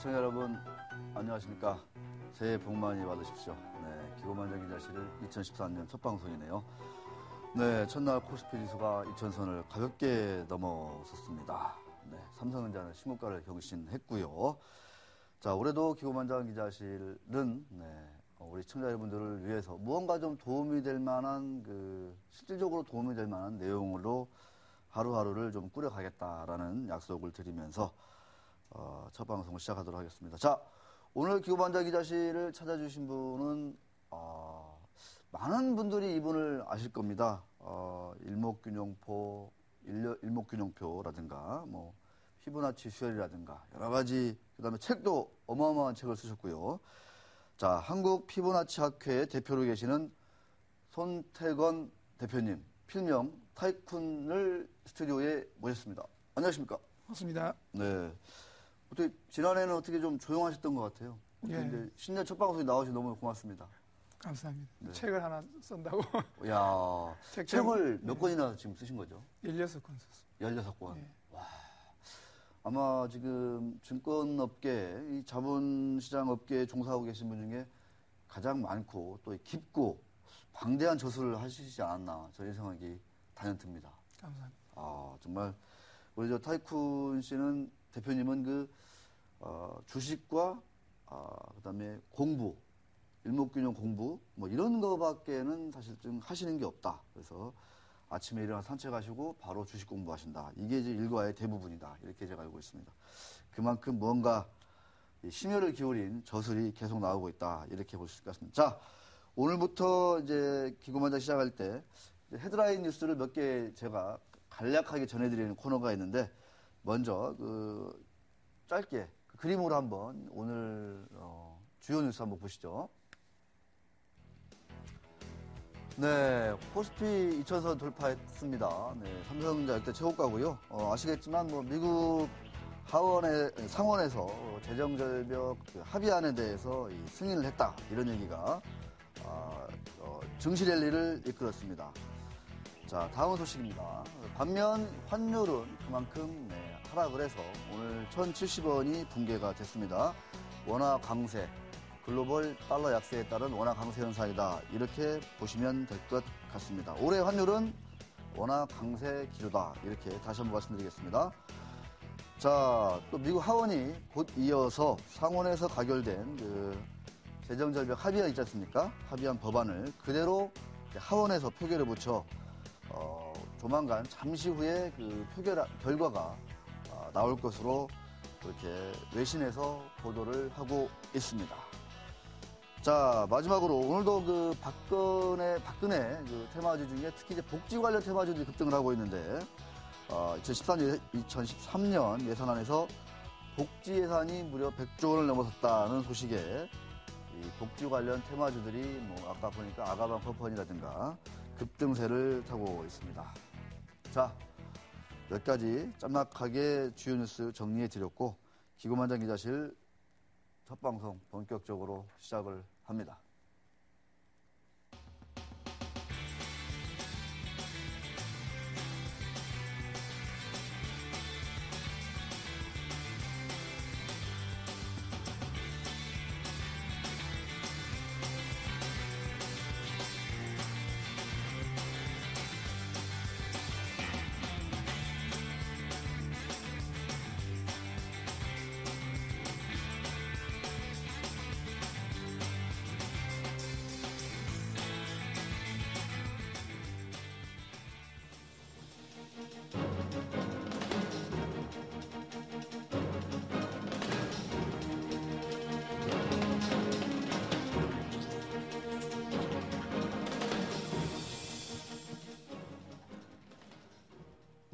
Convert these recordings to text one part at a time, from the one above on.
시청자 여러분, 안녕하십니까. 새해 복 많이 받으십시오. 네, 기고만장 기자실을 2014년 첫 방송이네요. 네, 첫날 코스피 지수가 2000선을 가볍게 넘어섰습니다. 네, 삼성전자는 신고가를 경신했고요. 자, 올해도 기고만장 기자실은 우리 시청자 여러분들을 위해서 무언가 좀 도움이 될 만한 실질적으로 도움이 될 만한 내용으로 하루하루를 좀 꾸려가겠다라는 약속을 드리면서 첫 방송을 시작하도록 하겠습니다. 자, 오늘 기고만장 기자실을 찾아주신 분은 많은 분들이 이분을 아실 겁니다. 일목균형표라든가 뭐 피보나치 수열이라든가 여러 가지, 그다음에 책도 어마어마한 책을 쓰셨고요. 자, 한국 피보나치 학회의 대표로 계시는 손태건 대표님, 필명 타이쿤을 스튜디오에 모셨습니다. 안녕하십니까? 맞습니다. 네. 어떻게 지난해는 어떻게 좀 조용하셨던 것 같아요. 예. 이제 신년 첫 방송에 나오셔서 너무 고맙습니다. 감사합니다. 네. 책을 하나 쓴다고. 야, 책을 몇 권이나 지금 쓰신 거죠? 16권 썼습니다. 16권. 예. 와. 아마 지금 증권업계, 이 자본시장 업계에 종사하고 계신 분 중에 가장 많고 또 깊고 방대한 저술을 하시지 않았나, 저희 생각이 단연듭니다. 감사합니다. 정말 우리 저 타이쿤 씨는, 대표님은 주식과 그다음에 공부, 일목균형 공부 뭐 이런 거밖에는 사실 좀 하시는 게 없다. 그래서 아침에 일어나 산책하시고 바로 주식 공부하신다. 이게 이제 일과의 대부분이다. 이렇게 제가 알고 있습니다. 그만큼 뭔가 심혈을 기울인 저술이 계속 나오고 있다. 이렇게 볼 수 있을 것 같습니다. 자, 오늘부터 이제 기고만장 시작할 때 헤드라인 뉴스를 몇 개 제가 간략하게 전해드리는 코너가 있는데, 먼저 짧게 그림으로 한번 오늘 주요 뉴스 한번 보시죠. 네, 코스피 2000선 돌파했습니다. 네, 삼성전자 역대 최고가고요. 아시겠지만 뭐 미국 상원에서 재정절벽 합의안에 대해서 승인을 했다, 이런 얘기가 증시 랠리를 이끌었습니다. 자, 다음 소식입니다. 반면 환율은 그만큼 하락을 해서 오늘 1,070원이 붕괴가 됐습니다. 원화 강세, 글로벌 달러 약세에 따른 원화 강세 현상이다, 이렇게 보시면 될 것 같습니다. 올해 환율은 원화 강세 기조다, 이렇게 다시 한번 말씀드리겠습니다. 자, 또 미국 하원이 곧 이어서 상원에서 가결된 재정절벽 합의안 있지 않습니까? 합의안 법안을 그대로 하원에서 표결에 붙여 조만간 잠시 후에 표결 결과가 나올 것으로 그렇게 외신에서 보도를 하고 있습니다. 자, 마지막으로 오늘도 박근혜 테마주 중에 특히 이제 복지 관련 테마주들이 급등을 하고 있는데, 2013년 예산안에서 복지 예산이 무려 100조 원을 넘어섰다는 소식에 이 복지 관련 테마주들이 아까 보니까 아가방 퍼펀이라든가 급등세를 타고 있습니다. 자, 여기까지 짤막하게 주요 뉴스 정리해 드렸고, 기고만장 기자실 첫 방송 본격적으로 시작을 합니다.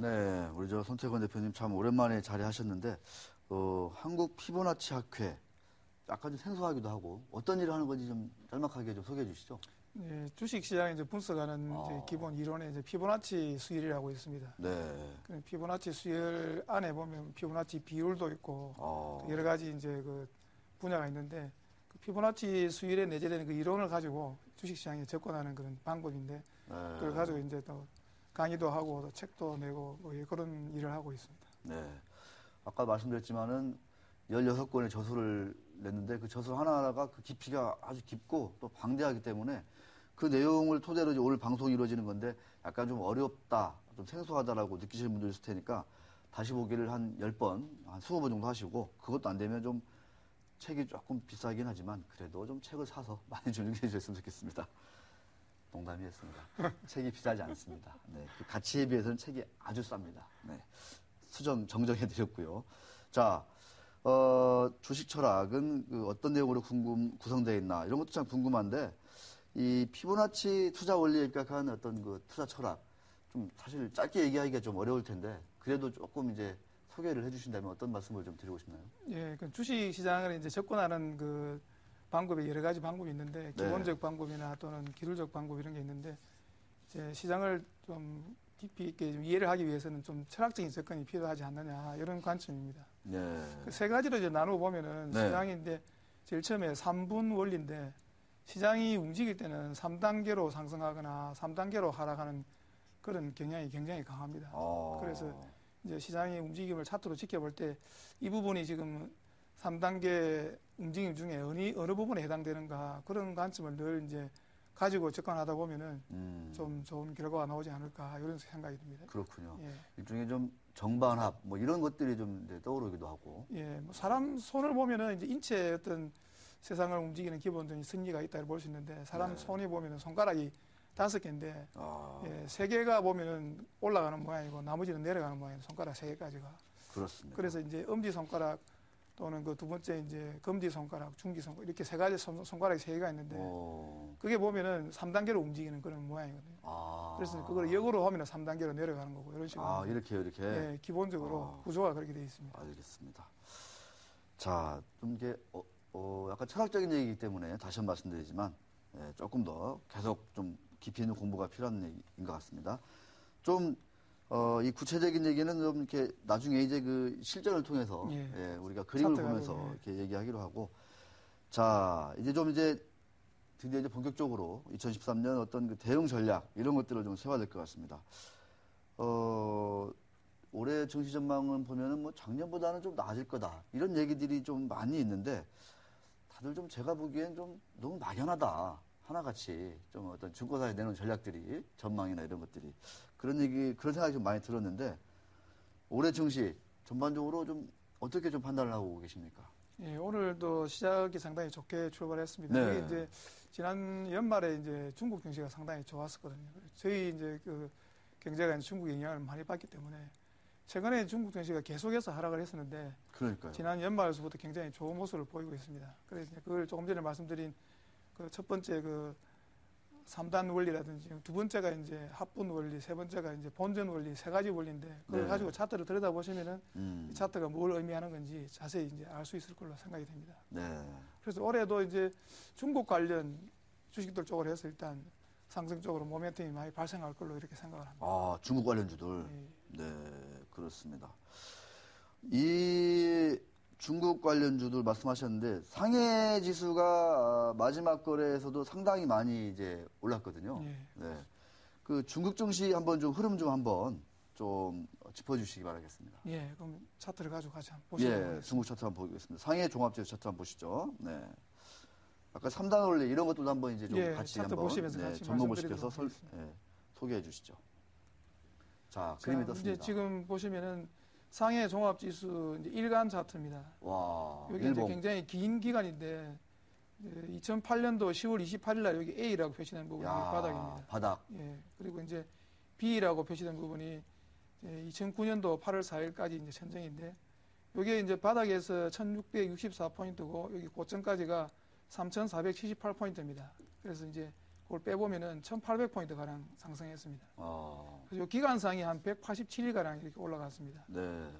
네, 우리 손태건 대표님 참 오랜만에 자리하셨는데, 한국 피보나치 학회, 약간 좀 생소하기도 하고, 어떤 일을 하는 건지 좀 짤막하게 좀 소개해 주시죠. 네, 주식시장에 분석하는 기본 이론에 피보나치 수열이라고 있습니다. 네. 피보나치 수열 안에 보면 피보나치 비율도 있고, 여러 가지 분야가 있는데, 피보나치 수열에 내재되는 이론을 가지고 주식시장에 접근하는 그런 방법인데, 그걸 가지고 이제 또 강의도 하고 또 책도 내고 그런 일을 하고 있습니다. 네. 아까 말씀드렸지만은 16건의 저술을 냈는데 그 저술 하나하나가 그 깊이가 아주 깊고 또 방대하기 때문에 그 내용을 토대로 이제 오늘 방송이 이루어지는 건데 약간 좀 어렵다, 좀 생소하다라고 느끼시는 분들 있을 테니까 다시 보기를 한 10번, 한 20번 정도 하시고 그것도 안 되면 좀 책이 조금 비싸긴 하지만 그래도 좀 책을 사서 많이 좀 읽어 주셨으면 좋겠습니다. 농담이었습니다. 책이 비싸지 않습니다. 네, 그 가치에 비해서는 책이 아주 쌉니다. 네, 수정 정정해 드렸고요. 자, 주식 철학은 그 어떤 내용으로 구성되어 있나 이런 것도 참 궁금한데 이 피보나치 투자 원리에 입각한 어떤 그 투자 철학 좀 사실 짧게 얘기하기가 좀 어려울 텐데 그래도 조금 이제 소개를 해주신다면 어떤 말씀을 좀 드리고 싶나요? 예, 그 주식 시장을 이제 접근하는 그 방법이 여러 가지 방법이 있는데 기본적 방법이나 또는 기술적 방법 이런 게 있는데 이제 시장을 좀 깊이 있게 좀 이해를 하기 위해서는 좀 철학적인 접근이 필요하지 않느냐 이런 관점입니다. 네. 그 세 가지로 이제 나누어 보면은 네. 시장인데 제일 처음에 3분 원리인데 시장이 움직일 때는 3단계로 상승하거나 3단계로 하락하는 그런 경향이 굉장히 강합니다. 그래서 이제 시장의 움직임을 차트로 지켜볼 때 이 부분이 지금 3단계 움직임 중에 어느 부분에 해당되는가 그런 관점을 늘 이제 가지고 접근하다 보면은 좀 좋은 결과가 나오지 않을까 이런 생각이 듭니다. 그렇군요. 예. 일종의 좀 정반합 뭐 이런 것들이 좀 이제 떠오르기도 하고. 예, 뭐 사람 손을 보면은 이제 인체의 어떤 세상을 움직이는 기본적인 승리가 있다고 볼 수 있는데 사람 네. 손이 보면은 손가락이 5개인데 예, 3개가 보면은 올라가는 모양이고 나머지는 내려가는 모양이에요. 손가락 3개까지가. 그렇습니다. 그래서 이제 엄지 손가락 또는 그 두 번째 이제 검지 손가락, 중지 손가락 이렇게 세 가지 손가락이 3개가 있는데 그게 보면은 3단계로 움직이는 그런 모양이거든요. 그래서 그걸 역으로 하면은 3단계로 내려가는 거고 이런 식으로. 이렇게요, 이렇게. 예, 기본적으로 구조가 그렇게 되어 있습니다. 알겠습니다. 자, 좀 이게 약간 철학적인 얘기이기 때문에 다시 한번 말씀드리지만 예, 조금 더 계속 좀 깊이 있는 공부가 필요한 얘기인 것 같습니다. 좀 이 구체적인 얘기는 좀 이렇게 나중에 이제 그 실전을 통해서 예. 예, 우리가 그림을 보면서 예. 이렇게 얘기하기로 하고 자 이제 드디어 이제 본격적으로 2013년 어떤 그 대응 전략 이런 것들을 좀 세워야 될 것 같습니다. 올해 증시 전망은 보면은 뭐 작년보다는 좀 나아질 거다 이런 얘기들이 좀 많이 있는데 다들 좀 제가 보기엔 좀 너무 막연하다. 하나같이 좀 어떤 증권사에 내놓은 전략들이 전망이나 이런 것들이 그런 생각이 좀 많이 들었는데 올해 증시 전반적으로 좀 어떻게 좀 판단을 하고 계십니까? 예, 오늘도 시작이 상당히 좋게 출발했습니다. 네. 이게 이제 지난 연말에 이제 중국 증시가 상당히 좋았었거든요. 저희 이제 그 경제가 중국 영향을 많이 받기 때문에 최근에 중국 증시가 계속해서 하락을 했었는데 그러니까요. 지난 연말에서부터 굉장히 좋은 모습을 보이고 있습니다. 그래서 그걸 조금 전에 말씀드린 그 첫 번째 그 3단 원리라든지 두 번째가 이제 합분 원리, 세 번째가 이제 본전 원리 세 가지 원리인데 그걸 네. 가지고 차트를 들여다보시면은 이 차트가 뭘 의미하는 건지 자세히 이제 알 수 있을 걸로 생각이 됩니다. 네. 그래서 올해도 이제 중국 관련 주식들 쪽으로 해서 일단 상승 쪽으로 모멘텀이 많이 발생할 걸로 이렇게 생각을 합니다. 중국 관련주들. 예. 네, 그렇습니다. 이 중국 관련주들 말씀하셨는데 상해 지수가 마지막 거래에서도 상당히 많이 이제 올랐거든요. 예. 네. 그 중국 증시 한번 좀 흐름 좀 한번 좀 짚어주시기 바라겠습니다. 예, 그럼 차트를 가지고 같이 한번 보시죠. 예, 중국 차트 한번 보겠습니다. 상해 종합지수 차트 한번 보시죠. 네. 아까 3단 원리 이런 것도 한번 이제 좀 예, 같이 차트 한번 보시면서 같이 전문가께서 말씀드리도록 하겠습니다. 소개해 주시죠. 자, 그림이 떴습니다. 이제 지금 보시면은 상해 종합지수 이제 일간 차트입니다. 와, 여기 일봉. 이제 굉장히 긴 기간인데 2008년도 10월 28일 날 여기 A라고 표시된 부분이 바닥입니다. 바닥. 예. 그리고 이제 B라고 표시된 부분이 2009년도 8월 4일까지 이제 천정인데 여기에 이제 바닥에서 1664포인트고 여기 고점까지가 3478포인트입니다. 그래서 이제 그걸 빼보면은 1800포인트 가량 상승했습니다. 그래서 기간상이 한 187일 가량 이렇게 올라갔습니다. 네.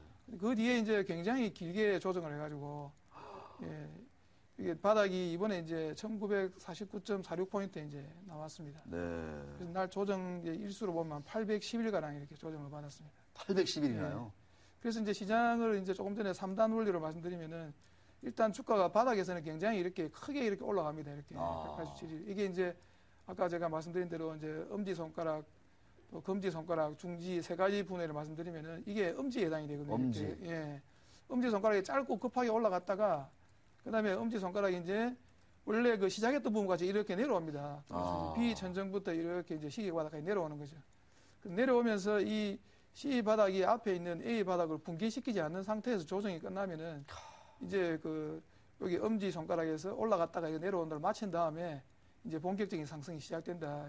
그 뒤에 이제 굉장히 길게 조정을 해가지고 예, 이게 바닥이 이번에 이제 1949.46포인트 이제 나왔습니다. 네. 그래서 날 조정 일수로 보면 810일 가량 이렇게 조정을 받았습니다. 810일이나요? 예. 그래서 이제 시장을 이제 조금 전에 3단 원리로 말씀드리면은 일단 주가가 바닥에서는 굉장히 이렇게 크게 이렇게 올라갑니다. 이렇게 187일. 이게 이제 아까 제가 말씀드린 대로 이제 엄지손가락, 또 검지손가락, 중지 세 가지 분해를 말씀드리면은 이게 엄지에 해당이 되거든요. 엄지. 이렇게. 예. 엄지손가락이 짧고 급하게 올라갔다가 그다음에 엄지손가락이 이제 원래 그 시작했던 부분까지 이렇게 내려옵니다. 그래서 B 천정부터 이렇게 이제 시계 바닥까지 내려오는 거죠. 내려오면서 이 C 바닥이 앞에 있는 A 바닥을 붕괴시키지 않는 상태에서 조정이 끝나면은 이제 그 여기 엄지 손가락에서 올라갔다가 내려온 걸 마친 다음에 이제 본격적인 상승이 시작된다.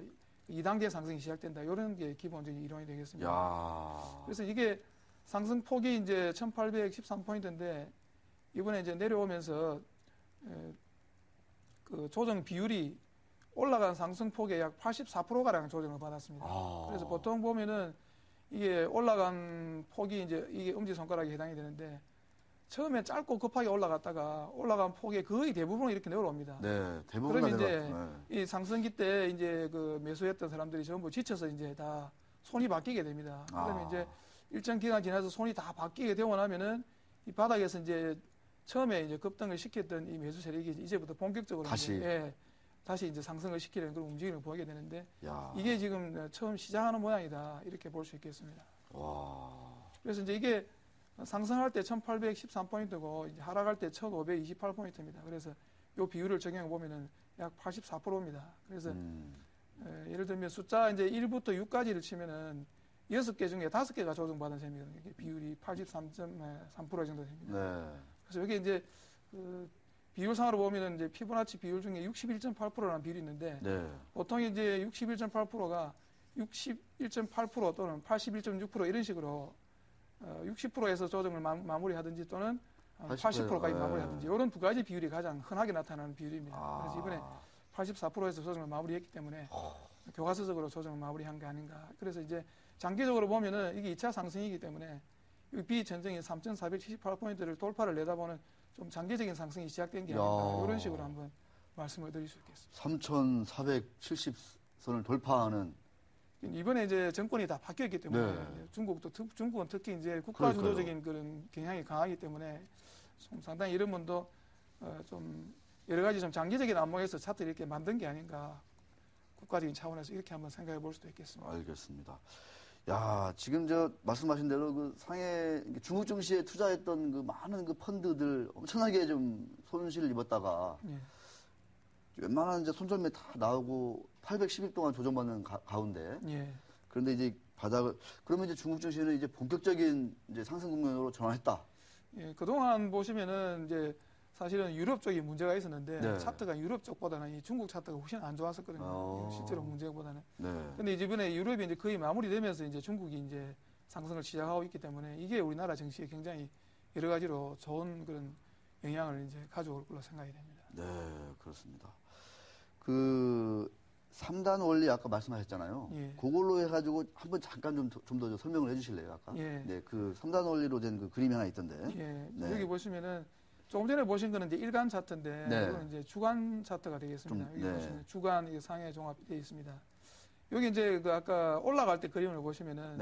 2단계 상승이 시작된다. 이런 게 기본적인 이론이 되겠습니다. 야. 그래서 이게 상승 폭이 이제 1813포인트인데 이번에 이제 내려오면서 그 조정 비율이 올라간 상승 폭의 약 84%가량 조정을 받았습니다. 그래서 보통 보면은 이게 올라간 폭이 이제 이게 엄지손가락에 해당이 되는데 처음에 짧고 급하게 올라갔다가 올라간 폭의 거의 대부분은 이렇게 내려옵니다. 네, 대부분 그러면 이제 이 상승기 때 이제 그 매수했던 사람들이 전부 지쳐서 이제 다 손이 바뀌게 됩니다. 그러면 이제 일정 기간 지나서 손이 다 바뀌게 되고 나면은 이 바닥에서 이제 처음에 이제 급등을 시켰던 이 매수 세력이 이제부터 본격적으로 다시 이제 상승을 시키려는 그런 움직임을 보이게 되는데 이게 지금 처음 시작하는 모양이다 이렇게 볼 수 있겠습니다. 와. 그래서 이제 이게 상승할 때 1813포인트고 이제 하락할 때 1528포인트입니다. 그래서 이 비율을 적용해 보면은 약 84%입니다. 그래서 예를 들면 숫자 이제 1부터 6까지를 치면은 6개 중에 5개가 조정받은 셈이거든요. 이게 비율이 83.3% 정도 됩니다. 네. 그래서 여기 이제 그 비율상으로 보면은 이제 피보나치 비율 중에 61.8%라는 비율이 있는데 보통 이제 61.8%가 61.8% 또는 81.6% 이런 식으로 60%에서 조정을 마무리하든지 또는 80%까지 마무리하든지 이런 두 가지 비율이 가장 흔하게 나타나는 비율입니다. 그래서 이번에 84%에서 조정을 마무리했기 때문에 교과서적으로 조정을 마무리한 게 아닌가. 그래서 이제 장기적으로 보면은 이게 2차 상승이기 때문에 이 B 전정이 3,478포인트를 돌파를 내다보는 좀 장기적인 상승이 시작된 게 아닌가 이런 식으로 한번 말씀을 드릴 수 있겠습니다. 3,470선을 돌파하는 이번에 이제 정권이 다 바뀌었기 때문에 중국은 특히 이제 국가 주도적인 그런 경향이 강하기 때문에 좀 상당히 이런 분도 좀 여러 가지 좀 장기적인 안목에서 차트를 이렇게 만든 게 아닌가 국가적인 차원에서 이렇게 한번 생각해 볼 수도 있겠습니다. 알겠습니다. 야, 지금 저 말씀하신 대로 그 상해 중국 증시에 투자했던 그 많은 그 펀드들 엄청나게 좀 손실을 입었다가 웬만한 이제 손절매 다 나오고 810일 동안 조정받는 가운데 그런데 이제 바닥을 그러면 이제 중국 증시는 이제 본격적인 이제 상승 국면으로 전환했다. 예, 그동안 보시면은 이제 사실은 유럽 쪽이 문제가 있었는데 차트가 유럽 쪽보다는 이 중국 차트가 훨씬 안 좋았었거든요. 실제로 문제보다는. 근데 이번에 유럽이 이제 거의 마무리되면서 이제 중국이 이제 상승을 시작하고 있기 때문에 이게 우리나라 증시에 굉장히 여러 가지로 좋은 그런 영향을 이제 가져올 걸로 생각이 됩니다. 네, 그렇습니다. 그 3단 원리 아까 말씀하셨잖아요. 그걸로 해가지고 한번 잠깐 좀 더 설명을 해주실래요, 아까? 네, 그 3단 원리로 된 그 그림이 하나 있던데. 여기 보시면은 조금 전에 보신 거는 이제 일간 차트인데 이거는 이제 주간 차트가 되겠습니다. 여기 보시면 주간 이게 상해 종합이 되어 있습니다. 여기 이제 그 아까 올라갈 때 그림을 보시면은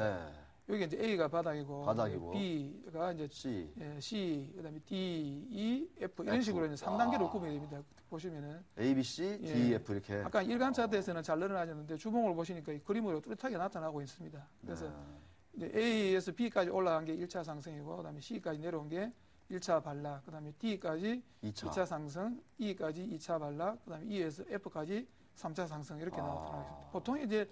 여기 이제 A가 바닥이고 B가 이제 C, 그다음에 D, E, F 이런 식으로 이제 3단계로 구분이 됩니다. 보시면은 A, B, C, D, F 이렇게. 아까 일간 차트에서는 잘 늘어나졌는데 주봉을 보시니까 이 그림으로 뚜렷하게 나타나고 있습니다. 그래서 이제 A에서 B까지 올라간 게 1차 상승이고 그다음에 C까지 내려온 게 1차 반락, 그다음에 D까지 2차 상승, E까지 2차 반락, 그다음에 E에서 F까지 3차 상승 이렇게 나타나고 있습니다. 보통 이제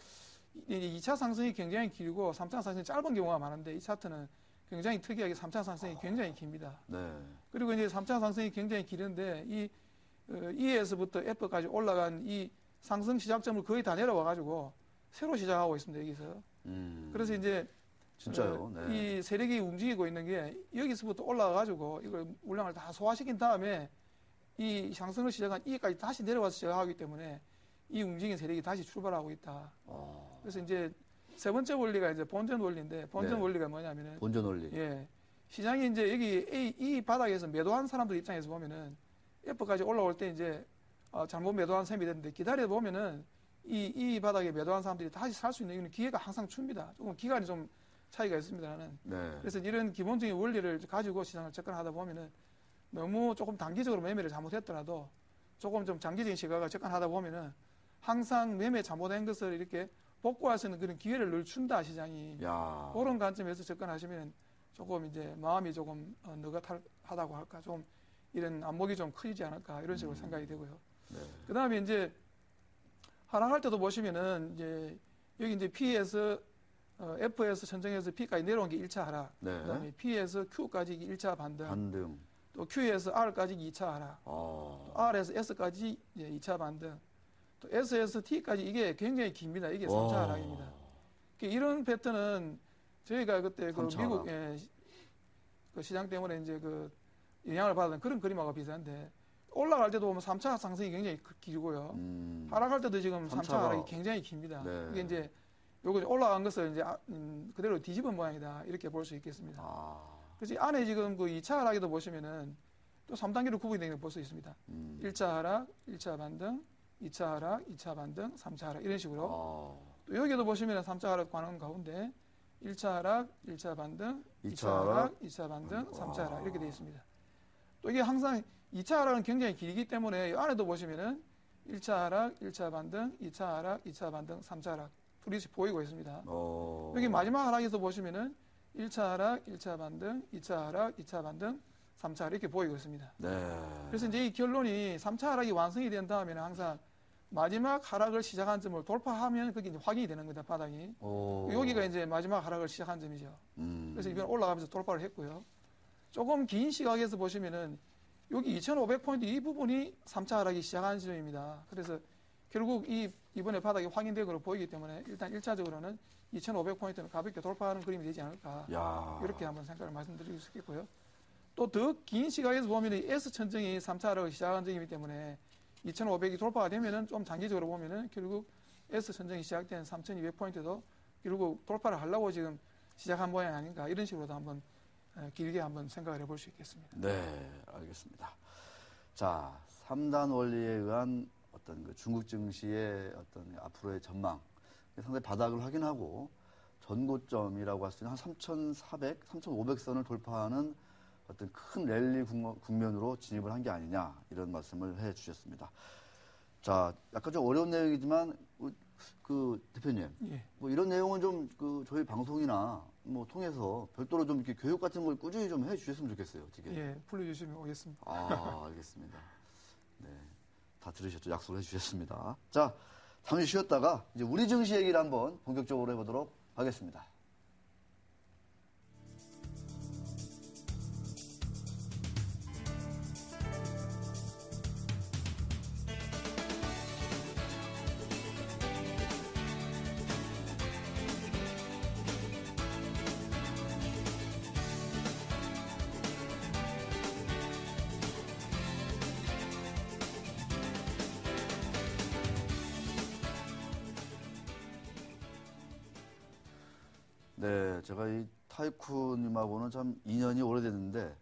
2차 상승이 굉장히 길고 3차 상승이 짧은 경우가 많은데 이 차트는 굉장히 특이하게 3차 상승이 굉장히 깁니다. 그리고 이제 3차 상승이 굉장히 길은데 이 E에서부터 F까지 올라간 이 상승 시작점을 거의 다 내려와 가지고 새로 시작하고 있습니다. 여기서. 그래서 이제 진짜요? 이 세력이 움직이고 있는 게 여기서부터 올라가 가지고 이걸 물량을 다 소화시킨 다음에 이 상승을 시작한 E까지 다시 내려와서 시작하기 때문에 이 움직인 세력이 다시 출발하고 있다. 그래서 이제 세 번째 원리가 이제 본전 원리인데 본전 원리가 뭐냐면은 본전 원리. 시장이 이제 여기 이 바닥에서 매도한 사람들 입장에서 보면은 F까지 올라올 때 이제 잘못 매도한 셈이 됐는데 기다려 보면은 이 바닥에 매도한 사람들이 다시 살 수 있는 기회가 항상 줍니다. 조금 기간이 좀 차이가 있습니다는. 그래서 이런 기본적인 원리를 가지고 시장을 접근하다 보면은 너무 조금 단기적으로 매매를 잘못했더라도 조금 좀 장기적인 시각을 접근하다 보면은 항상 매매 잘못한 것을 이렇게 복구할 수 있는 그런 기회를 늘 준다 시장이. 그런 관점에서 접근하시면 조금 이제 마음이 조금 느긋하다고 할까, 좀 이런 안목이 좀 크지 않을까 이런 식으로 생각이 되고요. 네. 그다음에 이제 하락할 때도 보시면은 이제 여기 이제 P에서 F에서 천정에서 P까지 내려온 게 1차 하락, 네. 그다음에 P에서 Q까지 1차 반등, 반등. 또 Q에서 R까지 2차 하락, 또 R에서 S까지 이제 2차 반등, 또 S에서 T까지 이게 굉장히 깁니다. 이게 3차 하락입니다. 이런 패턴은 저희가 그때 그 3차 미국 그 시장 때문에 이제 그 영향을 받은 그런 그림하고 비슷한데, 올라갈 때도 보면 3차 상승이 굉장히 길고요. 하락할 때도 지금 3차 하락이 굉장히 깁니다. 네. 이게 이제 요거 올라간 것을 이제 그대로 뒤집은 모양이다 이렇게 볼 수 있겠습니다. 그래서 안에 지금 그 2차 하락에도 보시면은 또 3단계로 구분이 되는 걸 볼 수 있습니다. 1차 하락, 1차 반등, 2차 하락, 2차 반등, 3차 하락 이런 식으로. 또 여기도 보시면은 3차 하락 관한 가운데 1차 하락, 1차 반등, 2차 하락, 2차 반등, 3차 하락 이렇게 되어 있습니다. 또 이게 항상 2차 하락은 굉장히 길기 때문에 이 안에도 보시면은 1차 하락, 1차 반등, 2차 하락, 2차 반등, 3차 하락 둘이씩 보이고 있습니다. 여기 마지막 하락에서 보시면은 1차 하락, 1차 반등, 2차 하락, 2차 반등, 3차 하락 이렇게 보이고 있습니다. 네. 그래서 이제 이 결론이 3차 하락이 완성이 된 다음에는 항상 마지막 하락을 시작한 점을 돌파하면 그게 이제 확인이 되는 겁니다, 바닥이. 여기가 이제 마지막 하락을 시작한 점이죠. 그래서 이번 올라가면서 돌파를 했고요. 조금 긴 시각에서 보시면은 여기 2,500포인트 이 부분이 3차 하락이 시작한 지점입니다. 그래서 결국 이번에 바닥이 확인된 걸로 보이기 때문에 일단 1차적으로는 2,500포인트는 가볍게 돌파하는 그림이 되지 않을까. 이렇게 한번 생각을 말씀드릴 수 있겠고요. 또 더 긴 시각에서 보면 이 S천정이 3차 하락을 시작한 점이기 때문에 2,500이 돌파가 되면은 좀 장기적으로 보면은 결국 S천정이 시작된 3,200포인트도 결국 돌파를 하려고 지금 시작한 모양이 아닌가 이런 식으로도 한번 길게 한번 생각을 해볼 수 있겠습니다. 네, 알겠습니다. 자, 3단 원리에 의한 어떤 그 중국 증시의 어떤 앞으로의 전망, 상당히 바닥을 확인하고 전고점이라고 할 수 있는 한 3,400, 3,500선을 돌파하는 어떤 큰 랠리 국면으로 진입을 한 게 아니냐 이런 말씀을 해 주셨습니다. 자, 약간 좀 어려운 내용이지만 그 대표님, 뭐 이런 내용은 좀 그 저희 방송이나 뭐 통해서 별도로 좀 이렇게 교육 같은 걸 꾸준히 좀 해 주셨으면 좋겠어요. 어떻게? 예, 불러주시면 오겠습니다. 알겠습니다. 네, 다 들으셨죠? 약속을 해 주셨습니다. 자, 잠시 쉬었다가 이제 우리 증시 얘기를 한번 본격적으로 해보도록 하겠습니다. 네, 제가 이 타이쿤님하고는 참 인연이 오래됐는데,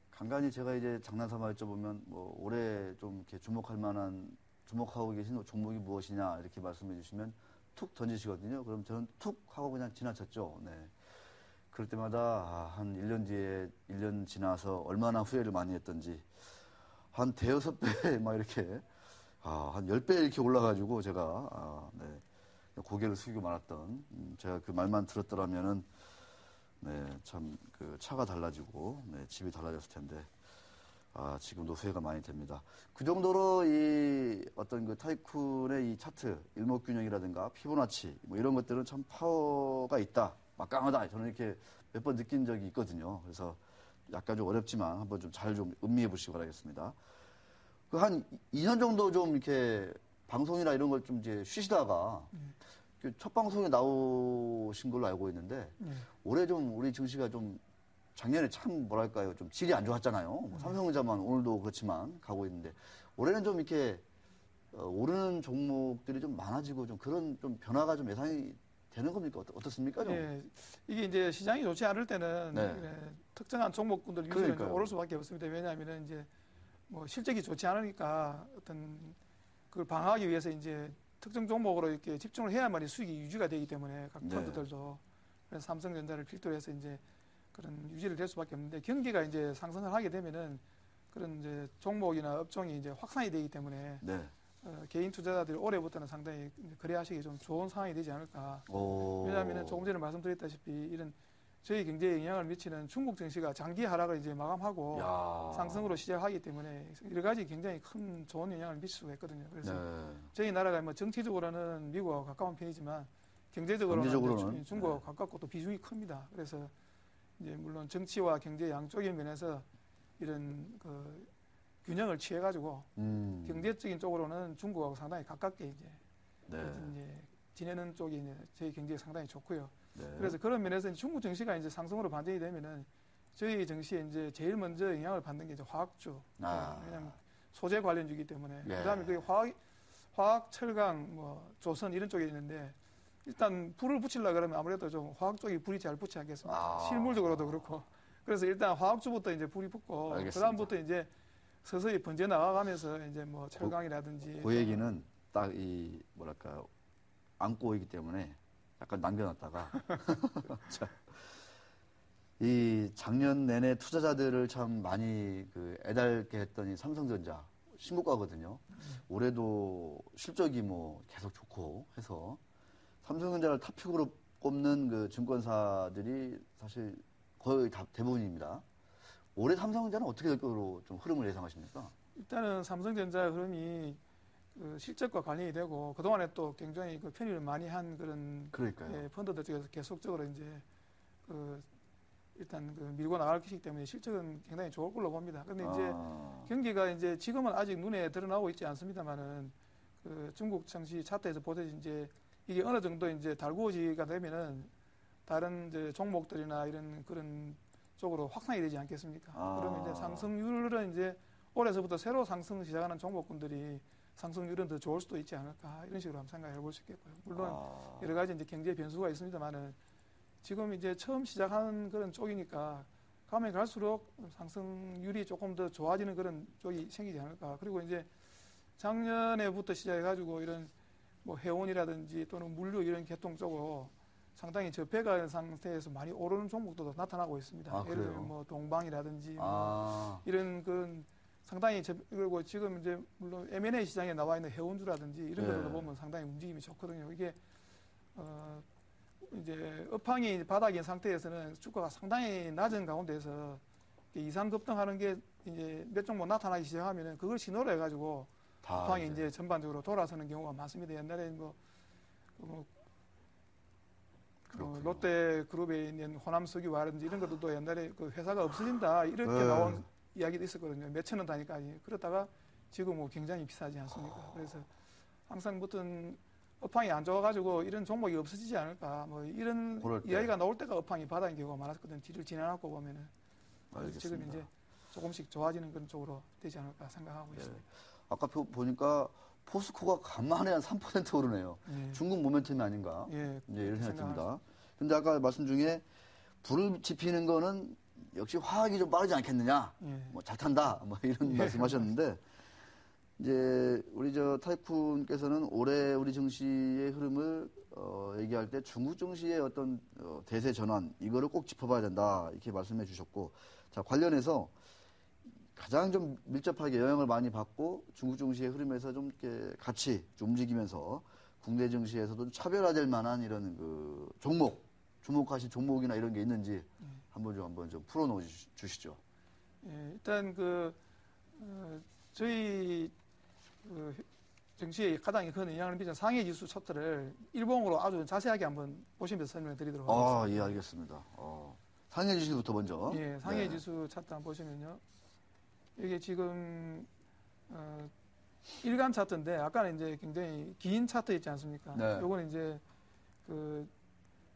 간간히 제가 이제 장난삼아 여쭤보면, 뭐, 올해 좀 이렇게 주목하고 계신 종목이 무엇이냐, 이렇게 말씀해 주시면 툭 던지시거든요. 그럼 저는 툭 하고 그냥 지나쳤죠. 네. 그럴 때마다, 한 1년 뒤에, 1년 지나서 얼마나 후회를 많이 했던지, 한 대여섯 배, 막 이렇게, 한 10배 이렇게 올라가지고 제가, 네. 고개를 숙이고 말았던, 제가 그 말만 들었더라면은, 네, 참, 그 차가 달라지고, 네, 집이 달라졌을 텐데, 지금도 후회가 많이 됩니다. 그 정도로 이 어떤 그 타이쿤의 이 차트, 일목균형이라든가 피보나치, 뭐 이런 것들은 참 파워가 있다, 막강하다, 저는 이렇게 몇 번 느낀 적이 있거든요. 그래서 약간 좀 어렵지만 한번 좀 잘 좀 음미해 보시기 바라겠습니다. 그 한 2년 정도 좀 이렇게 방송이나 이런 걸 좀 이제 쉬시다가, 첫 방송에 나오신 걸로 알고 있는데, 올해 좀 우리 증시가 좀 작년에 참 뭐랄까요, 좀 질이 안 좋았잖아요. 뭐 삼성전자만 오늘도 그렇지만 가고 있는데, 올해는 좀 이렇게 오르는 종목들이 좀 많아지고 좀 그런 좀 변화가 좀 예상이 되는 겁니까? 어떻습니까? 좀? 예, 이게 이제 시장이 좋지 않을 때는 특정한 종목군들 위주로 오를 수밖에 없습니다. 왜냐하면 이제 뭐 실적이 좋지 않으니까 어떤 그걸 방어하기 위해서 이제 특정 종목으로 이렇게 집중을 해야만이 수익이 유지가 되기 때문에 각 펀드들도 그래서 삼성전자를 필두로 해서 이제 그런 유지를 될 수밖에 없는데, 경기가 이제 상승을 하게 되면은 그런 이제 종목이나 업종이 이제 확산이 되기 때문에 개인 투자자들이 올해부터는 상당히 거래하시기 좀 좋은 상황이 되지 않을까. 왜냐하면 조금 전에 말씀드렸다시피 이런 저희 경제에 영향을 미치는 중국 증시가 장기 하락을 이제 마감하고 야. 상승으로 시작하기 때문에 여러 가지 굉장히 큰 좋은 영향을 미칠 수가 있거든요. 그래서 네. 저희 나라가 뭐 정치적으로는 미국과 가까운 편이지만 경제적으로는 경제적으로는, 중국과 네. 가깝고 또 비중이 큽니다. 그래서 이제 물론 정치와 경제 양쪽의 면에서 이런 그 균형을 취해가지고 경제적인 쪽으로는 중국하고 상당히 가깝게 네. 이제 지내는 쪽이 이제 저희 경제에 상당히 좋고요. 네. 그래서 그런 면에서 중국 증시가 이제 상승으로 반전이 되면은 저희 증시에 이제 제일 먼저 영향을 받는 게 이제 화학주. 왜냐하면 소재 관련주이기 때문에. 예. 그다음에 그 화학, 철강, 뭐 조선 이런 쪽에 있는데 일단 불을 붙이려 그러면 아무래도 좀 화학 쪽이 불이 잘 붙지 않겠습니까? 실물적으로도 그렇고. 그래서 일단 화학주부터 이제 불이 붙고 그다음부터 이제 서서히 번져 나가면서 이제 뭐 철강이라든지 그 얘기는 딱 이 뭐랄까 안고 있기 때문에 약간 남겨놨다가 자, 이 작년 내내 투자자들을 참 많이 그 애달게 했던 이 삼성전자 신고가거든요. 올해도 실적이 뭐 계속 좋고 해서 삼성전자를 탑픽으로 꼽는 그 증권사들이 사실 거의 다 대부분입니다. 올해 삼성전자는 어떻게 될 거로 좀 흐름을 예상하십니까? 일단은 삼성전자 흐름이 그 실적과 관련이 되고 그동안에 또 굉장히 그 편입을 많이 한 그런 그러니까요. 펀드들 쪽에서 계속적으로 이제 그 일단 그 밀고 나갈 것이기 때문에 실적은 굉장히 좋을 걸로 봅니다. 그런데 이제 경기가 이제 지금은 아직 눈에 드러나고 있지 않습니다만은 그 중국 증시 차트에서 보듯이 이제 이게 어느 정도 이제 달구어지가 되면은 다른 이제 종목들이나 이런 그런 쪽으로 확산이 되지 않겠습니까? 그러면 이제 상승률은 이제 올해서부터 새로 상승 시작하는 종목군들이 상승률은 더 좋을 수도 있지 않을까 이런 식으로 한번 생각해 볼 수 있겠고요. 물론 여러 가지 이제 경제 변수가 있습니다만은 지금 이제 처음 시작하는 그런 쪽이니까 가면 갈수록 상승률이 조금 더 좋아지는 그런 쪽이 생기지 않을까. 그리고 이제 작년에부터 시작해가지고 이런 뭐 해운이라든지 또는 물류 이런 계통 쪽으로 상당히 저폐가 상태에서 많이 오르는 종목도 나타나고 있습니다. 예를 들면 뭐 동방이라든지 뭐 이런 그 상당히 그리고 지금 이제 물론 M&A 시장에 나와 있는 해운주라든지 이런 것들도 보면 상당히 움직임이 좋거든요. 이게 이제 업황이 바닥인 상태에서는 주가가 상당히 낮은 가운데서 이상 급등하는 게 이제 몇 종목 나타나기 시작하면은 그걸 신호로 해가지고 업황이 이제 전반적으로 돌아서는 경우가 많습니다. 옛날에 롯데그룹에 있는 호남석유라든지 이런 것들도 옛날에 그 회사가 없어진다 이렇게 나온 이야기도 있었거든요. 몇천 원 단위까지. 그러다가 지금 뭐 굉장히 비싸지 않습니까? 그래서 항상 무튼 업황이 안 좋아가지고 이런 종목이 없어지지 않을까 뭐 이런 이야기가 나올 때가 업황이 바닥인 경우가 많았거든요. 뒤를 지나갖고 보면은 지금 이제 조금씩 좋아지는 그런 쪽으로 되지 않을까 생각하고 있습니다. 아까 보니까 포스코가 간만에 한 3% 오르네요. 중국 모멘텀이 아닌가 이제 이런 생각이 듭니다. 근데 아까 말씀 중에 불을 지피는 거는 역시 화학이 좀 빠르지 않겠느냐, 뭐 잘 탄다, 뭐 이런 말씀하셨는데 이제 우리 타이쿤께서는 올해 우리 증시의 흐름을 얘기할 때 중국 증시의 어떤 대세 전환 이거를 꼭 짚어봐야 된다 이렇게 말씀해 주셨고, 자 관련해서 가장 좀 밀접하게 영향을 많이 받고 중국 증시의 흐름에서 좀 이렇게 같이 좀 움직이면서 국내 증시에서도 차별화될 만한 이런 그 주목하실 종목이나 이런 게 있는지 한번 좀 풀어놓어 주시죠. 일단 저희 증시에 가장 큰 영향을 미치는 상해 지수 차트를 일봉으로 아주 자세하게 한번 보시면서 설명을 드리도록 하겠습니다. 예, 알겠습니다. 상해 지수부터 먼저. 상해 지수 차트 한번 보시면요. 이게 지금 일간 차트인데 아까는 이제 굉장히 긴 차트 있지 않습니까? 요거는 이제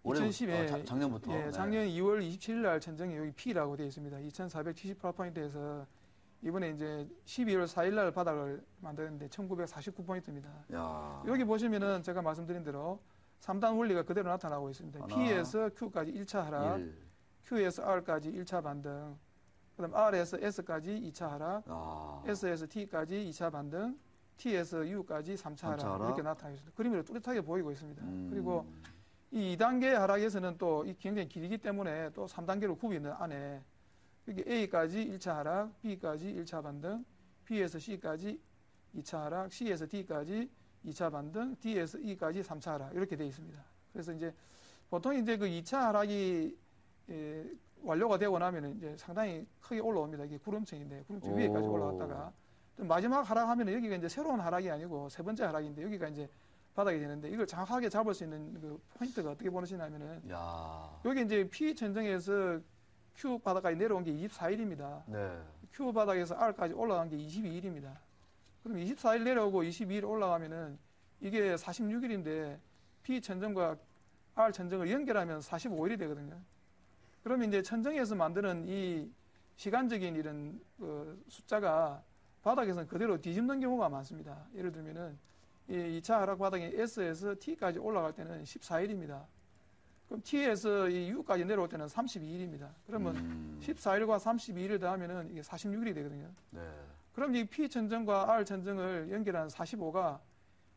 2010에 작년부터 작년 2월 27일 날 천정이 여기 P라고 되어 있습니다. 2,478포인트에서 이번에 이제 12월 4일 날 바닥을 만드는데 1,949포인트입니다. 여기 보시면은 제가 말씀드린 대로 3단 원리가 그대로 나타나고 있습니다. P에서 Q까지 1차 하락, Q에서 R까지 1차 반등, 그다음 R에서 S까지 2차 하락, S에서 T까지 2차 반등, T에서 U까지 3차 하락 이렇게 나타나고 있습니다. 그림으로 뚜렷하게 보이고 있습니다. 그리고 이 2단계 하락에서는 또 굉장히 길기 때문에 또 3단계로 굽이 있는 안에 여기 A까지 1차 하락, B까지 1차 반등, B에서 C까지 2차 하락, C에서 D까지 2차 반등, D에서 E까지 3차 하락 이렇게 되어 있습니다. 그래서 이제 보통 이제 그 2차 하락이 완료가 되고 나면 이제 상당히 크게 올라옵니다. 이게 구름층인데 구름층 위에까지 올라갔다가 또 마지막 하락하면 여기가 이제 새로운 하락이 아니고 세 번째 하락인데 여기가 이제 바닥이 되는데 이걸 정확하게 잡을 수 있는 그 포인트가 어떻게 보시냐면은 여기 이제 P 천정에서 Q 바닥까지 내려온 게 24일입니다. 네. Q 바닥에서 R까지 올라간 게 22일입니다. 그럼 24일 내려오고 22일 올라가면은 이게 46일인데 P 천정과 R 천정을 연결하면 45일이 되거든요. 그러면 이제 천정에서 만드는 이 시간적인 이런 숫자가 바닥에서는 그대로 뒤집는 경우가 많습니다. 예를 들면은 이 2차 하락 바닥인 S에서 T까지 올라갈 때는 14일입니다. 그럼 T에서 이 U까지 내려올 때는 32일입니다. 그러면 14일과 32일을 더하면은 이게 46일이 되거든요. 네. 그럼 이 P 천정과 R 천정을 연결한 45가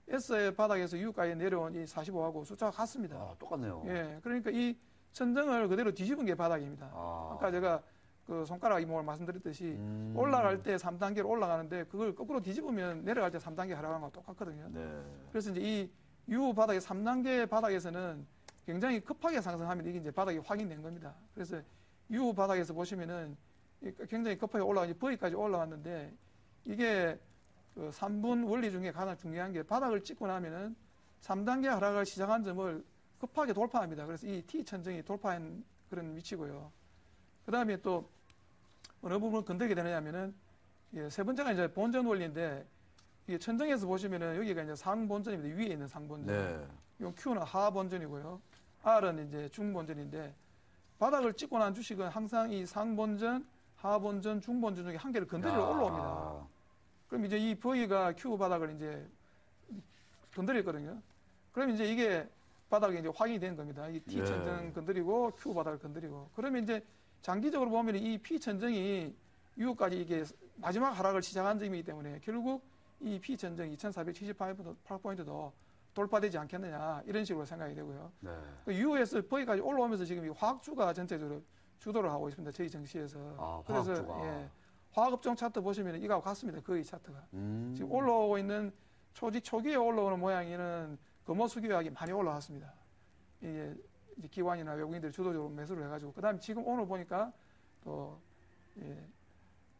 S의 바닥에서 U까지 내려온 이 45하고 숫자가 같습니다. 똑같네요. 예, 그러니까 이 천정을 그대로 뒤집은 게 바닥입니다. 아까 제가 그 손가락 이목을 말씀드렸듯이 올라갈 때 3단계로 올라가는데 그걸 거꾸로 뒤집으면 내려갈 때 3단계 하락하는 거랑 똑같거든요. 네. 그래서 이제 이 U 바닥의 3단계 바닥에서는 굉장히 급하게 상승하면 이게 이제 바닥이 확인된 겁니다. 그래서 U 바닥에서 보시면은 굉장히 급하게 올라가니 V까지 올라왔는데 이게 그 3분 원리 중에 가장 중요한 게 바닥을 찍고 나면은 3단계 하락을 시작한 점을 급하게 돌파합니다. 그래서 이 T 천정이 돌파한 그런 위치고요. 그 다음에 또 어느 부분을 건들게 되느냐면은 세 번째가 이제 본전 원리인데 이게 천정에서 보시면은 여기가 이제 상본전입니다. 위에 있는 상본전. 네. 이 Q는 하본전이고요. R은 이제 중본전인데 바닥을 찍고 난 주식은 항상 이 상본전, 하본전, 중본전 중에 한 개를 건드리러 올라옵니다. 그럼 이제 이 V가 Q 바닥을 이제 건드렸거든요. 그럼 이제 이게 바닥이 이제 확인이 된 겁니다. 이 T 천정 건드리고 Q 바닥을 건드리고. 그러면 이제 장기적으로 보면 이 P 천정이 U까지 이게 마지막 하락을 시작한 점이기 때문에 결국 이 P 천정 2,478포인트도 돌파되지 않겠느냐 이런 식으로 생각이 되고요. 네. U에서 V까지 올라오면서 지금 이 화학주가 전체적으로 주도를 하고 있습니다. 저희 증시에서. 그래서 화학업종 차트 보시면 이거하고 같습니다. 거의 차트가. 지금 올라오고 있는 초기에 올라오는 모양이는 금호수기화학이 많이 올라왔습니다. 이게 이제 기관이나 외국인들이 주도적으로 매수를 해가지고 그다음에 지금 오늘 보니까 또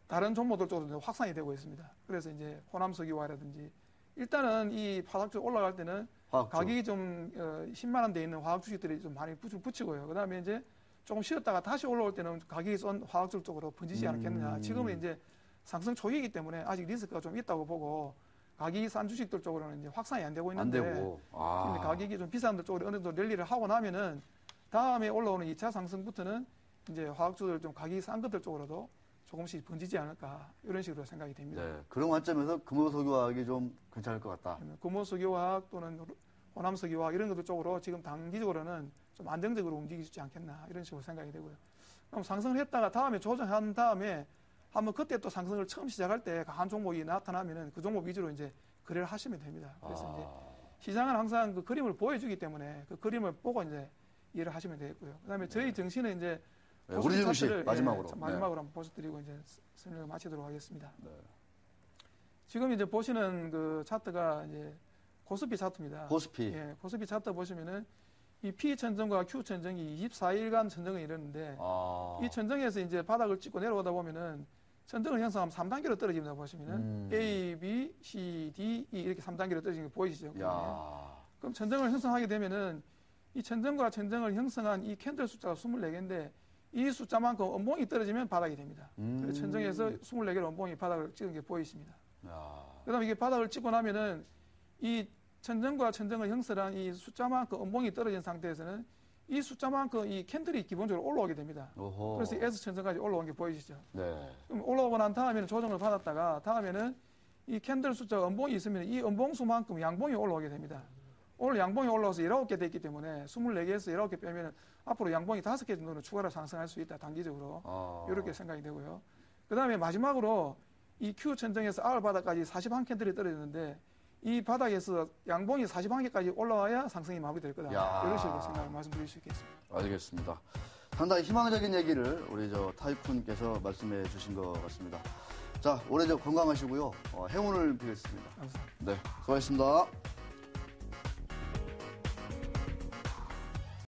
다른 종목들 쪽으로 확산이 되고 있습니다. 그래서 이제 호남수기화라든지 일단은 이 화학주 올라갈 때는 가격이 좀 10만 원대 있는 화학 주식들이 좀 많이 붙이고요. 그다음에 이제 조금 쉬었다가 다시 올라올 때는 가격이 쏜 화학주 쪽으로 번지지 않겠느냐. 지금은 이제 상승 초기이기 때문에 아직 리스크가 좀 있다고 보고 가격이 싼 주식들 쪽으로는 이제 확산이 안 되고 있는데 가격이 좀 비싼 데 쪽으로 어느 정도 랠리를 하고 나면은 다음에 올라오는 2차 상승부터는 이제 화학주들 좀 가격이 싼 것들 쪽으로도 조금씩 번지지 않을까 이런 식으로 생각이 됩니다. 네, 그런 관점에서 금호석유화학이 좀 괜찮을 것 같다. 금호석유화학 또는 호남석유화학 이런 것들 쪽으로 지금 단기적으로는 좀 안정적으로 움직이지 않겠나 이런 식으로 생각이 되고요. 그럼 상승을 했다가 다음에 조정한 다음에 한번 그때 또 상승을 처음 시작할 때 한 종목이 나타나면은 그 종목 위주로 이제 거래를 하시면 됩니다. 그래서 이제 시장은 항상 그 그림을 보여주기 때문에 그 그림을 보고 이제 이해를 하시면 되겠고요. 그다음에 저희 증시는 이제 우리 증시 마지막으로 한번 보여드리고 이제 설명을 마치도록 하겠습니다. 네. 지금 이제 보시는 그 차트가 이제 코스피 차트입니다. 코스피. 예, 코스피 차트 보시면은 이 P 천정과 Q 천정이 24일간 천정을 이루는데 이 천정에서 이제 바닥을 찍고 내려오다 보면은 천정을 형성하면 3단계로 떨어집니다. 보시면은 A, B, C, D, E 이렇게 3단계로 떨어지는 게 보이시죠? 그럼 천정을 형성하게 되면은 이 천정과 천정을 형성한 이 캔들 숫자가 24개인데 이 숫자만큼 음봉이 떨어지면 바닥이 됩니다. 그래서 천정에서 24개의 음봉이 바닥을 찍은 게 보이십니다. 그다음에 이게 바닥을 찍고 나면은 이 천정과 천정을 형성한 이 숫자만큼 음봉이 떨어진 상태에서는 이 숫자만큼 이 캔들이 기본적으로 올라오게 됩니다. 그래서 S 천정까지 올라온 게 보이시죠? 네. 그럼 올라오고 난 다음에는 조정을 받았다가 다음에는 이 캔들 숫자가 음봉이 있으면 이 음봉수만큼 양봉이 올라오게 됩니다. 오늘 양봉이 올라와서 19개 됐기 때문에 24개에서 19개 빼면 앞으로 양봉이 5개 정도는 추가로 상승할 수 있다. 단기적으로. 이렇게 생각이 되고요. 그 다음에 마지막으로 이 Q 천정에서 R 바닥까지 41캔들이 떨어졌는데 이 바닥에서 양봉이 41개까지 올라와야 상승이 마무리될 거다. 이런 식으로 생각을 말씀드릴 수 있겠습니다. 알겠습니다. 상당히 희망적인 얘기를 우리 타이푼께서 말씀해 주신 것 같습니다. 자, 올해 건강하시고요. 행운을 빌겠습니다. 감사합니다. 네, 수고하셨습니다.